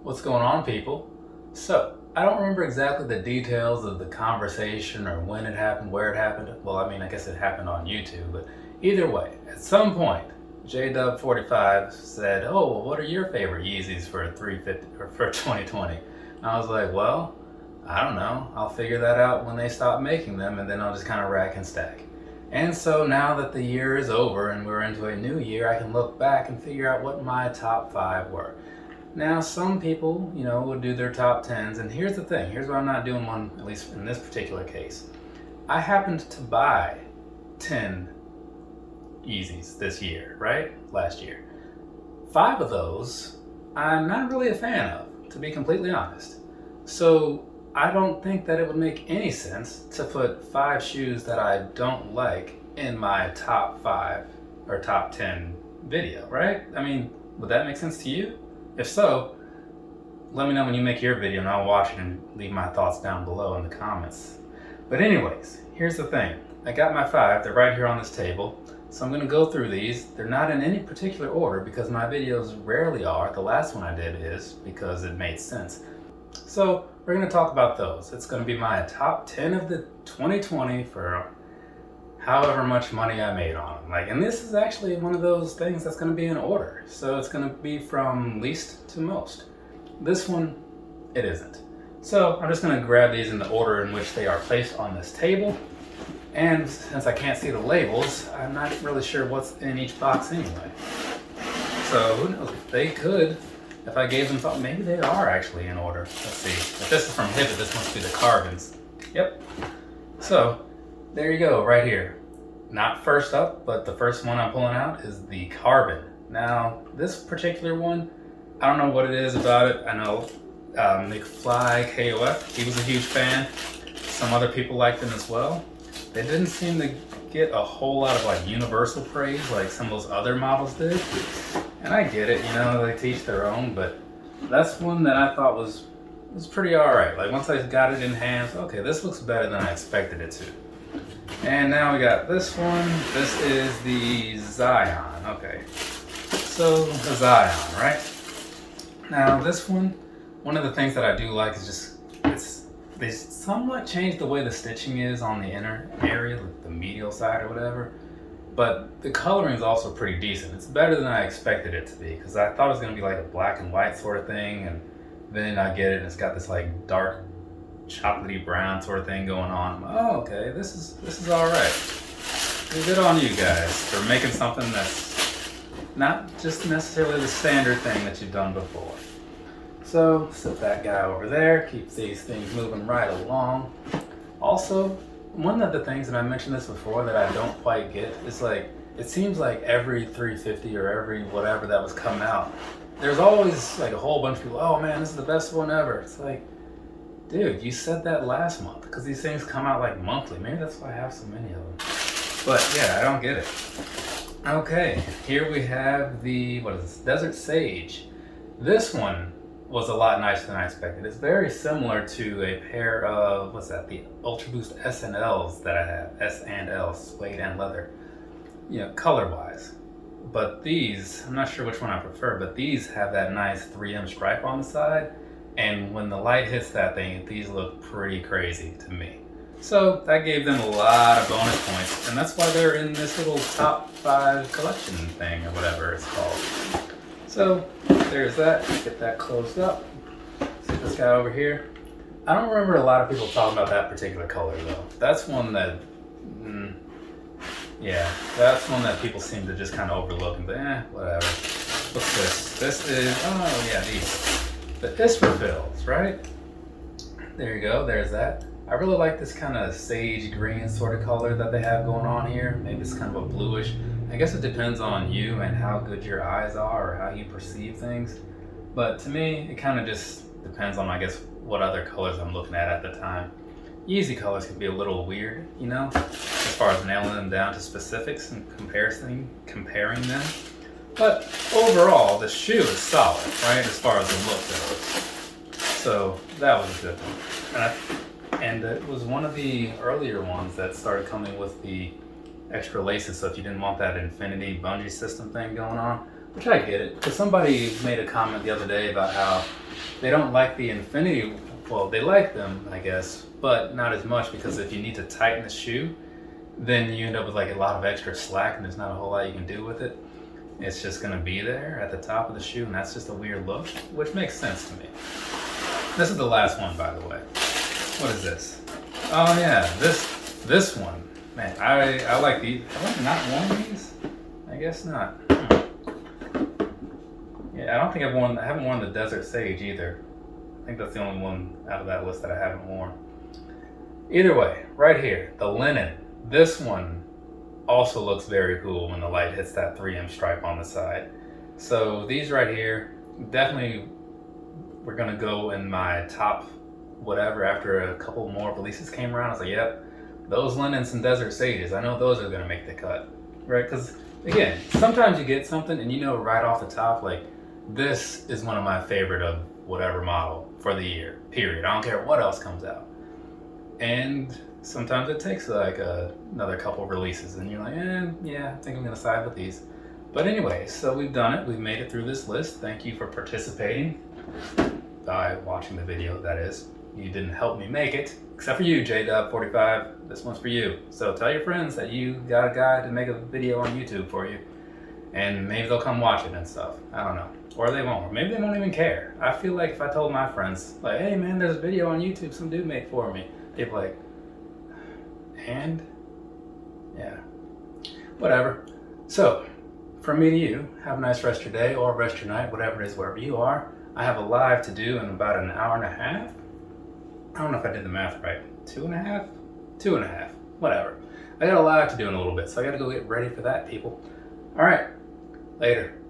What's going on, people? So, I don't remember exactly the details of the conversation or when it happened, where it happened. Well, I mean, I guess it happened on YouTube, but either way, at some point, JDub45 said, "Oh, well, what are your favorite Yeezys for 350 or for 2020?" And I was like, "Well, I don't know. I'll figure that out when they stop making them, and then I'll just kind of rack and stack." And so now that the year is over and we're into a new year, I can look back and figure out what my top 5 were. Now, some people, would do their top 10s, and here's the thing. Here's why I'm not doing one, at least in this particular case. I happened to buy 10 Yeezys this year, right? Last year. 5 of those I'm not really a fan of, to be completely honest. So I don't think that it would make any sense to put 5 shoes that I don't like in my top 5 or top 10 video, right? I mean, would that make sense to you? If so, let me know when you make your video and I'll watch it and leave my thoughts down below in the comments. But anyways, here's the thing. I got my 5, they're right here on this table. So I'm gonna go through these. They're not in any particular order because my videos rarely are. The last one I did is because it made sense. So we're gonna talk about those. It's gonna be my top 10 of the 2020 for however much money I made on them. And this is actually one of those things that's gonna be in order. So it's gonna be from least to most. This one, it isn't. So I'm just gonna grab these in the order in which they are placed on this table. And since I can't see the labels, I'm not really sure what's in each box anyway. So who knows, they could, if I gave them thought, maybe they are actually in order. Let's see, if this is from Hibbett, this must be the carbons. Yep. So, there you go, right here. Not first up, but the first one I'm pulling out is the carbon. Now, this particular one, I don't know what it is about it. I know McFly KOF, he was a huge fan. Some other people liked them as well. They didn't seem to get a whole lot of universal praise like some of those other models did. And I get it, they teach their own, but that's one that I thought was pretty alright. Once I got it in hand, okay, this looks better than I expected it to. And now we got this one. This is the Zion. Okay. So the Zion, right? Now this one of the things that I do like is just they somewhat changed the way the stitching is on the inner area, like the medial side or whatever. But the coloring is also pretty decent. It's better than I expected it to be because I thought it was going to be like a black and white sort of thing, and then I get it and it's got this dark chocolatey brown sort of thing going on. Oh, okay, this is all right. Good on you guys for making something that's not just necessarily the standard thing that you've done before. So set that guy over there, keep these things moving right along. Also, one of the things, and I mentioned this before, that I don't quite get is it seems like every 350 or every whatever that was coming out, there's always a whole bunch of people, oh man, this is the best one ever. It's dude, you said that last month because these things come out monthly. Maybe that's why I have so many of them. But yeah, I don't get it. Okay, here we have the, what is this, Desert Sage. This one was a lot nicer than I expected. It's very similar to a pair of, the Ultra Boost S and Ls that I have. S and L, suede and leather. Color-wise. But these, I'm not sure which one I prefer, but these have that nice 3M stripe on the side. And when the light hits that thing, these look pretty crazy to me. So that gave them a lot of bonus points, and that's why they're in this little top 5 collection thing or whatever it's called. So there's that. Get that closed up. See this guy over here. I don't remember a lot of people talking about that particular color though. That's one that, that's one that people seem to just kind of overlook and think, whatever. What's this? This is, oh yeah, the Israfils, right? There you go, there's that. I really like this kind of sage green sort of color that they have going on here. Maybe it's kind of a bluish. I guess it depends on you and how good your eyes are or how you perceive things. But to me, it kind of just depends on, I guess, what other colors I'm looking at the time. Yeezy colors can be a little weird, as far as nailing them down to specifics and comparing them. But overall, the shoe is solid, right, as far as the look goes. So that was a good one. And it was one of the earlier ones that started coming with the extra laces, so if you didn't want that infinity bungee system thing going on, which I get it. Because somebody made a comment the other day about how they don't like the infinity. Well, they like them, I guess, but not as much, because if you need to tighten the shoe, then you end up with like a lot of extra slack and there's not a whole lot you can do with it. It's just gonna be there at the top of the shoe, and that's just a weird look, which makes sense to me. This is the last one, by the way. What is this? Oh yeah, this one. Man, I like these. Have I not worn these? I guess not. Yeah, I don't think I haven't worn the Desert Sage either. I think that's the only one out of that list that I haven't worn. Either way, right here, the linen. This one also looks very cool when the light hits that 3M stripe on the side. So these right here, definitely we're gonna go in my top whatever after a couple more releases came around. I was like, yep, those linens and Desert Sages, I know those are gonna make the cut, right? Because again, sometimes you get something and you know right off the top, like, this is one of my favorite of whatever model for the year, period. I don't care what else comes out. And sometimes it takes like another couple releases and you're like, yeah, I think I'm gonna side with these. But anyway, so we've done it. We've made it through this list. Thank you for participating by watching the video, that is. You didn't help me make it, except for you, JDub45. This one's for you. So tell your friends that you got a guy to make a video on YouTube for you, and maybe they'll come watch it and stuff. I don't know. Or they won't. Or maybe they won't even care. I feel like if I told my friends, like, hey man, there's a video on YouTube some dude made for me, they'd be like, and? Yeah. Whatever. So, from me to you, have a nice rest of your day or rest of your night, whatever it is, wherever you are. I have a live to do in about an hour and a half. I don't know if I did the math right. 2.5? 2.5. Whatever. I got a live to do in a little bit, so I gotta go get ready for that, people. Alright. Later.